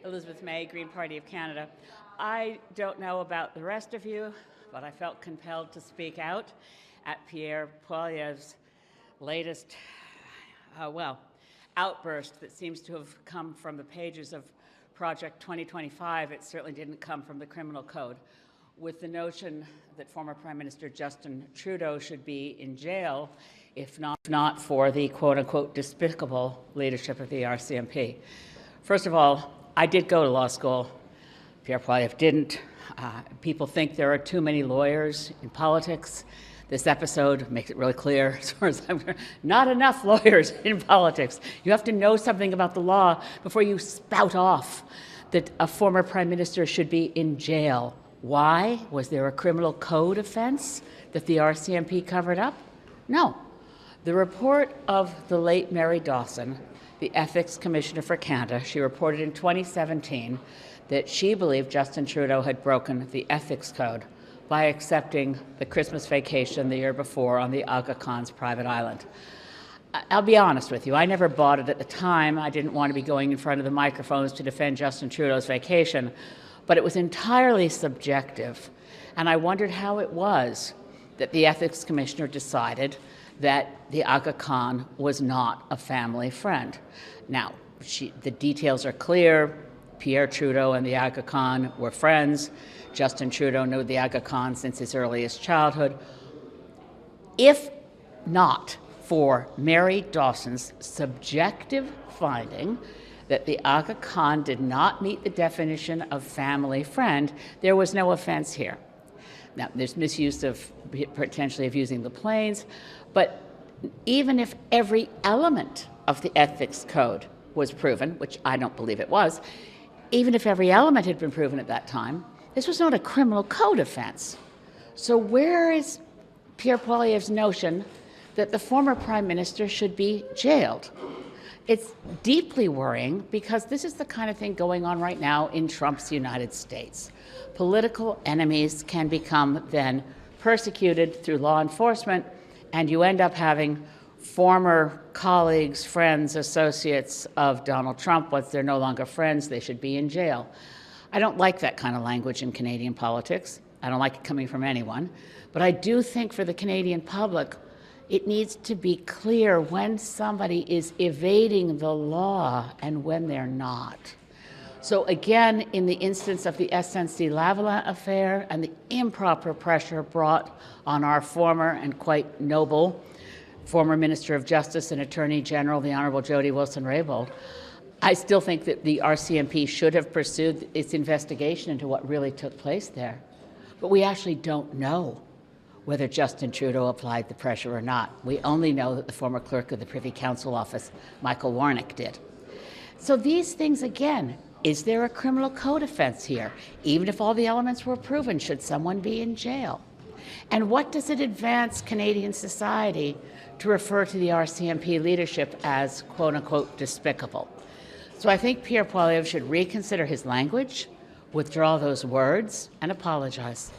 Elizabeth May, Green Party of Canada. I don't know about the rest of you, but I felt compelled to speak out at Pierre Poilievre's latest, outburst that seems to have come from the pages of Project 2025. It certainly didn't come from the criminal code, with the notion that former Prime Minister Justin Trudeau should be in jail if not for the quote-unquote despicable leadership of the RCMP. First of all, I did go to law school. Pierre Poilievre didn't. People think there are too many lawyers in politics. This episode makes it really clear, as far as I'm concerned, not enough lawyers in politics. You have to know something about the law before you spout off that a former prime minister should be in jail. Why? Was there a criminal code offense that the RCMP covered up? No. The report of the late Mary Dawson, the Ethics Commissioner for Canada, she reported in 2017 that she believed Justin Trudeau had broken the ethics code by accepting the Christmas vacation the year before on the Aga Khan's private island. I'll be honest with you, I never bought it at the time. I didn't want to be going in front of the microphones to defend Justin Trudeau's vacation, but it was entirely subjective. And I wondered how it was that the Ethics Commissioner decided that the Aga Khan was not a family friend. Now, the details are clear. Pierre Trudeau and the Aga Khan were friends. Justin Trudeau knew the Aga Khan since his earliest childhood. If not for Mary Dawson's subjective finding that the Aga Khan did not meet the definition of family friend, there was no offense here. Now, there's misuse potentially of using the planes, but even if every element of the ethics code was proven, which I don't believe it was, even if every element had been proven at that time, this was not a criminal code offense. So where is Pierre Poilievre's notion that the former prime minister should be jailed? It's deeply worrying because this is the kind of thing going on right now in Trump's United States. Political enemies can become then persecuted through law enforcement, and you end up having former colleagues, friends, associates of Donald Trump. Once they're no longer friends, they should be in jail. I don't like that kind of language in Canadian politics. I don't like it coming from anyone. But I do think for the Canadian public, it needs to be clear when somebody is evading the law and when they're not. So again, in the instance of the SNC-Lavalin affair and the improper pressure brought on our former and quite noble former Minister of Justice and Attorney General, the Honourable Jody Wilson-Raybould, I still think that the RCMP should have pursued its investigation into what really took place there. But we actually don't know whether Justin Trudeau applied the pressure or not. We only know that the former clerk of the Privy Council office, Michael Warnick, did. So these things, again, is there a criminal code offense here? Even if all the elements were proven, should someone be in jail? And what does it advance Canadian society to refer to the RCMP leadership as quote-unquote despicable? So I think Pierre Poilievre should reconsider his language, withdraw those words, and apologize.